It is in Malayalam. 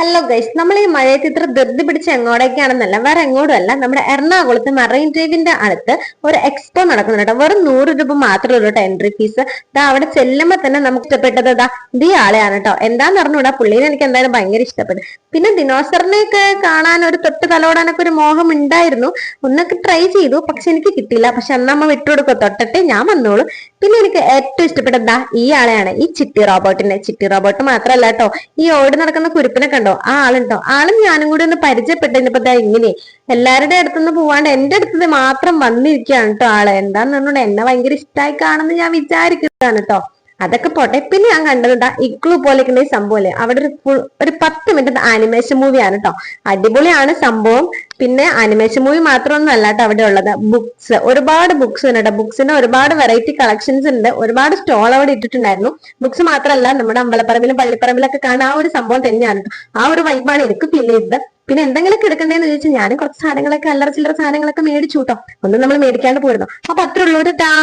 ഹലോ ഗൈസ്, നമ്മൾ ഈ മഴയത്ത് ഇത്ര ധൃതി പിടിച്ച് എങ്ങോട്ടേക്കാണെന്നല്ല, വേറെ എങ്ങോട്ടും അല്ല, നമ്മുടെ എറണാകുളത്ത് മറൈൻ ഡ്രൈവിന്റെ അടുത്ത് ഒരു എക്സ്പോ നടക്കുന്നുണ്ട്. വെറും 100 രൂപ മാത്രമേ ഉള്ളൂ എൻട്രി ഫീസ്. അവിടെ ചെല്ലുമ്പോ തന്നെ നമുക്ക് ഇഷ്ടപ്പെട്ടത് ഈ ആളെയാണ് കേട്ടോ. എന്താന്ന് പറഞ്ഞൂടാ, പുള്ളീനെ എനിക്ക് എന്തായാലും ഭയങ്കര ഇഷ്ടപ്പെട്ടു. പിന്നെ ദിനോസറിനെയൊക്കെ കാണാൻ ഒരു തൊട്ട് തലോടാനൊക്കെ ഒരു മോഹം ഉണ്ടായിരുന്നു. ഒന്നൊക്കെ ട്രൈ ചെയ്തു, പക്ഷെ എനിക്ക് കിട്ടിയില്ല. പക്ഷെ അന്നമ്മ വിട്ടുകൊടുക്കോ, തൊട്ടിട്ട് ഞാൻ വന്നോളൂ. പിന്നെ എനിക്ക് ഏറ്റവും ഇഷ്ടപ്പെട്ടത് ഈ ആളെയാണ്, ഈ ചിട്ടി റോബോട്ടിനെ. ചിട്ടി റോബോട്ട് മാത്രമല്ല കേട്ടോ, ഈ ഓടി നടക്കുന്ന കുരുപ്പിനെ കണ്ടോ, ആ ആളുണ്ടോ, ആളും ഞാനും കൂടി ഒന്ന് പരിചയപ്പെട്ടതിനിപ്പോ ഇങ്ങനെ എല്ലാവരുടെ അടുത്തുനിന്ന് പോവാണ്ട് എന്റെ അടുത്തത് മാത്രം വന്നിരിക്കുകയാണ് കേട്ടോ ആള്. എന്താന്ന് പറഞ്ഞോണ്ട് എന്നെ ഭയങ്കര ഇഷ്ടമായി കാണുമെന്ന് ഞാൻ വിചാരിക്കുന്നതാണ് കേട്ടോ. അതൊക്കെ പോട്ടെ. പിന്നെ ഞാൻ കണ്ടത് ഇഗ്ലു പോലെയൊക്കെ സംഭവം അവിടെ ഒരു 10 മിനിറ്റ് ആനിമേഷൻ മൂവിയാണ് കേട്ടോ. അടിപൊളിയാണ് സംഭവം. പിന്നെ ആനിമേഷൻ മൂവി മാത്രമൊന്നും അല്ല കേട്ടോ അവിടെ ഉള്ളത്. ബുക്സ്, ഒരുപാട് ബുക്സ് ഉണ്ട് കേട്ടോ. ബുക്സിന് ഒരുപാട് വെറൈറ്റി കളക്ഷൻസ് ഉണ്ട്. ഒരുപാട് സ്റ്റോൾ അവിടെ ഇട്ടിട്ടുണ്ടായിരുന്നു. ബുക്സ് മാത്രമല്ല, നമ്മുടെ അമ്പലപ്പറമ്പിലും പള്ളിപ്പറമ്പിലൊക്കെ കാണാൻ ആ ഒരു സംഭവം തന്നെയാണ് കേട്ടോ. ആ ഒരു വൈബാണ് എനിക്ക് ഫീൽ ചെയ്തത്. പിന്നെ എന്തെങ്കിലുമൊക്കെ എടുക്കണ്ടേന്ന് ചോദിച്ചാൽ ഞാൻ കുറച്ച് സാധനങ്ങളൊക്കെ, അല്ലറ ചില്ലറ സാധനങ്ങളൊക്കെ മേടിച്ചു കേട്ടോ. ഒന്നും നമ്മൾ മേടിക്കാണ്ട് പോയിരുന്നു. അപ്പൊ അത്ര ഉള്ളൂ. ടാ.